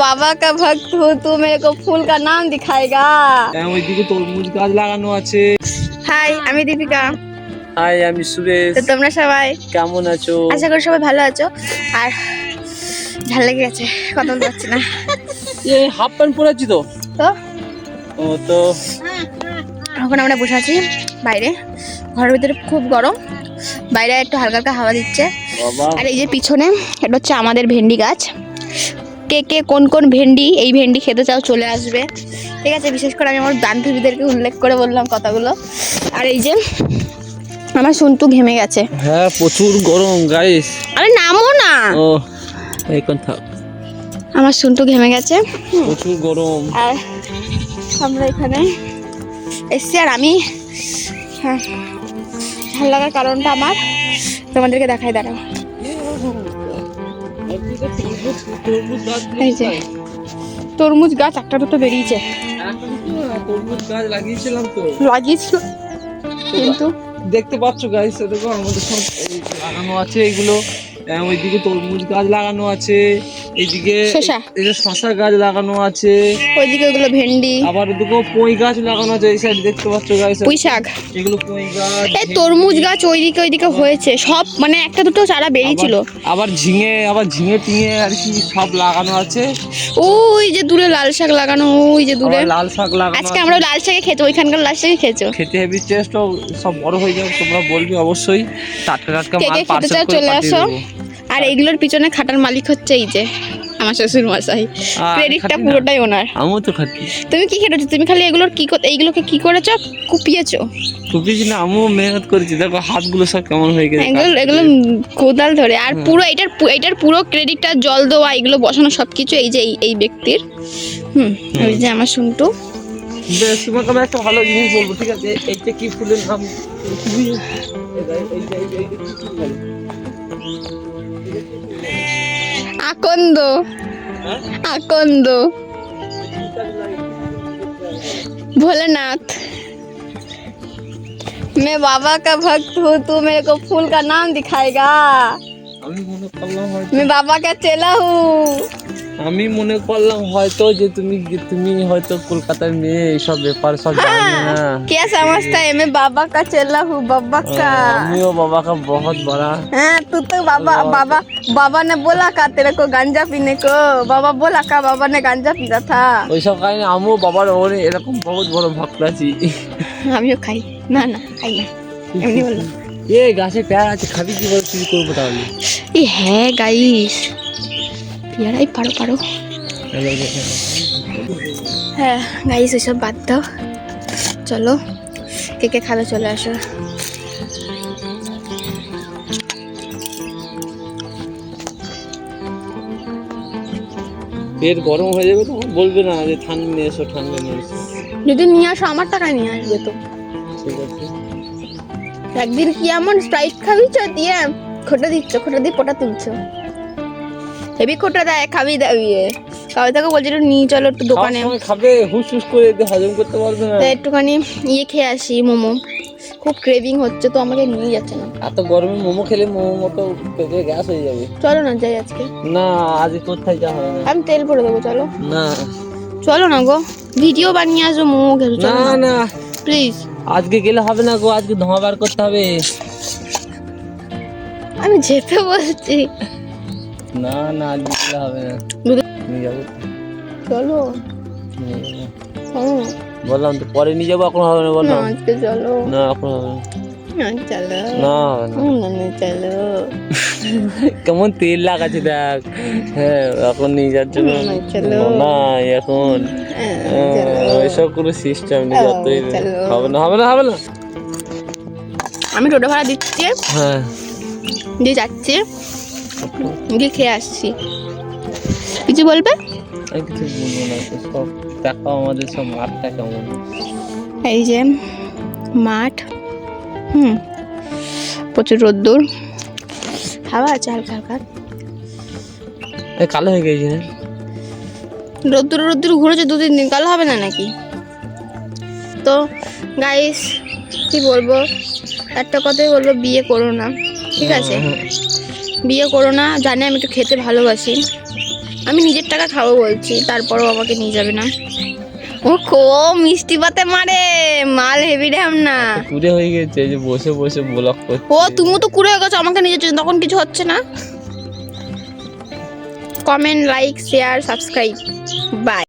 बाबा का भक्त हो तू मेरे को फूल का नाम दिखाएगा। ওইদিকে তরমুজ গাছ লাগানো আছে। হাই আমি দীপিকা। হাই আমি সুরেশ। তো তোমরা সবাই কেমন আছো? আশা করি সবাই ভালো আছো। আর ঝাল লেগে গেছে, কথা বলতে পারছি না। এই হাফ প্যান্ট পরে আছি তো। তো ও তো এখন আমরা বসে আছি বাইরে, ঘরের ভিতরে খুব গরম, বাইরে একটু হালকা হালকা হাওয়া দিচ্ছে। বাবা আর এই যে পিছনে এটা হচ্ছে আমাদের ভেন্ডি গাছ। কে কে কোন কোন ভেন্ডি এই ভেন্ডি খেতে চাও চলে আসবে, ঠিক আছে। বিশেষ করে আমি আমার বান্ধবীদেরকে উল্লেখ করে বললাম কথাগুলো। আর এই যে আমার সন্তু ঘেমে গেছে। হ্যাঁ প্রচুর গরম গাইস। আরে নামো না। ও এই কথা আমার সন্তু ঘেমে গেছে, প্রচুর গরম। আর আমরা এখানে এসছি। আর আমি হ্যাঁ ভালো লাগার কারণটা আমার তোমাদেরকে দেখাই, দাঁড়াও। এই যে তরমুজ গাছ একটা দুটো বেরিয়েছে, তরমুজ গাছ লাগিয়েছিলাম তো, লাগিয়েছিল কিন্তু দেখতে পাচ্ছ গাইস, দেখো আমাদের সব লাগানো আছে এগুলো। ওইদিকে তরমুজ গাছ লাগানো আছে, এইদিকে এই যে শশা গাছ লাগানো আছে, ওইদিকে ওগুলো ভেন্ডি, আবার ওদিকে পুঁই গাছ লাগানো আছে। এই সাইড দেখতে পাচ্ছ গাইস, পুঁই শাক, এগুলো পুঁই গাছ। এই তরমুজ গাছ ওইদিকে হয়েছে সব, মানে একটা দুটো চারা বেরিয়েছিল। আবার ঝিঙে টিঙে আর কি সব লাগানো আছে। ওই যে দূরে লাল শাক লাগানো, ওই যে দূরে লাল শাক লাগানো। আজকে আমরা লাল শাকে খেতে, ওইখানকার লাল শাকে খেয়েছো, খেতে হেভি টেস্ট। সব বড় হয়ে যাবে, তোমরা বলবি অবশ্যই। টাটকা মাল পার্সেল করে চলে আসো। দেবো। আর এইগুলোর পিছনে খাটার মালিক হচ্ছে এই যে আমার শ্বশুর মশাই, ক্রেডিটটা পুরোটাই ওনার। আমিও তো খাচ্ছি। তুমি কি খেটেছো? তুমি খালি এইগুলোকে কি করেছো? কুপিয়েছো? কুপিয়েছি না, আমিও মেহনত করেছি। দেখো হাতগুলো সব কেমন হয়ে গেছে, এগুলো কোদাল ধরে। আর পুরো এটার পুরো ক্রেডিটটা জল দেওয়া, এগুলো বসানো সবকিছু এই যে এই ব্যক্তির। ওই যে আমার সন্তু। বেশ, তোমাকে আমি একটা ভালো জিনিস বলবো, ঠিক আছে? এইটা কি ফুলের নাম? আকন্দ। আকন্দ, भोलेनाथ। मैं बाबा का भक्त हूँ तू मेरे को फूल का नाम दिखाएगा। मैं बाबा का चेला हूँ। আমি মনে করলাম হয়তো যে তুমি হয়তো কলকাতার মেয়ে, এইসব ব্যাপার সব জানি না। क्या समझता है? मैं बाबा का चेला हूँ, बाबा का। আমিও বাবা का बहुत बड़ा। हाँ तू तो बाबा ने बोला का तेरे को गांजा पीने को, बाबा बोला का बाबा ने गांजा पीता था। ওইসব কারণে আমিও বাবার এরকম বহুত বড় ভক্ত আছি। আমিও খাই না, খাই না, এমনি বললাম। এই গাছে পেয়ারা আছে, খাবি কি বলে? চুরি করবো তাহলে? এই হ্যাঁ গাইস, পেয়ারাই পারো। হ্যাঁ গাইস, ওইসব বাদ দাও, চলো কে খাবে চলে আসো। পেট গরম হয়ে যাবে, তখন বলবে না যে ঠান্ডা নিয়ে এসো। যদি নিয়ে আসো আমার টাকায় নিয়ে আসবে তো, ঠিক আছে? একদিন কি এমন স্প্রাইট খাবিছ দিয়ে খোটা দিয়ে পোটা তুলছো, হেভি খোটা দেয়, খাবি দাবিয়ে কাউকে থেকে বলছি একটু নিয়ে চলো একটু দোকানে। খাবে হুস করে, হজম করতে পারবে না। একটুখানি খেয়ে আসি, মোমো খুব ক্রেভিং হচ্ছে তো, আমাকে নিয়ে যাচ্ছে না। এত গরমে মোমো খেলে মোমো তো পেটে গ্যাস হয়ে যাবে। চলো না যাই আজকে। না আজ কোথায় যাওয়া হবে না। আমি তেল ভরে দেবো, চলো না চলো না গো, ভিডিও বানিয়ে আসবো মোমো খেতে। না প্লিজ, আজকে গেলে হবে না গো, আজকে ধোঁয়া বার করতে হবে। আমি যেতে বলছি। না আজকে গেলে হবে না, নিয়ে যাবো। চলো বললাম তো পরে নিয়ে যাবো, এখন হবে না। বললাম আজকে চলো। না এখন হবে না। চলো না চলো। কেমন তেল লাগাচ্ছে দেখ। হ্যাঁ এখন নিয়ে যাওয়ার জন্য না, এখন এসব কোনো সিস্টেম নেই। যতই হবে না। আমি টোটো ভাড়া দিচ্ছি, হ্যাঁ দিয়ে যাচ্ছি, দিয়ে খেয়ে আসছি। কিছু বলবে? আমি কিছু বলবো না, সব দেখো আমাদের সব মাঠটা কেমন। এই যে মাঠ, প্রচুর রোদ্দুর, হাওয়া আছে হালকা হালকা। কালো হয়ে গেছে না, রোদ্দুর ঘুরেছে 2-3 দিন, কালো হবে না নাকি? তো গাইস কি বলবো, একটা কথাই বলবো, বিয়ে করো না, ঠিক আছে? বিয়ে করো না। জানি আমি একটু খেতে ভালোবাসি, আমি নিজের টাকা খাবো বলছি, তারপরও আমাকে নিয়ে যাবে না। ও খো মিষ্টি পাতে মারে, মাল হেভি ড্যাম না। পুরে হয়ে গেছে, এই যে বসে বসে ব্লগ করছে। ও তুমিও তো কুড়ে হয়ে গেছো, আমাকে নিয়ে যাচ্ছ তখন কিছু হচ্ছে না। Comment, like, share, subscribe, by.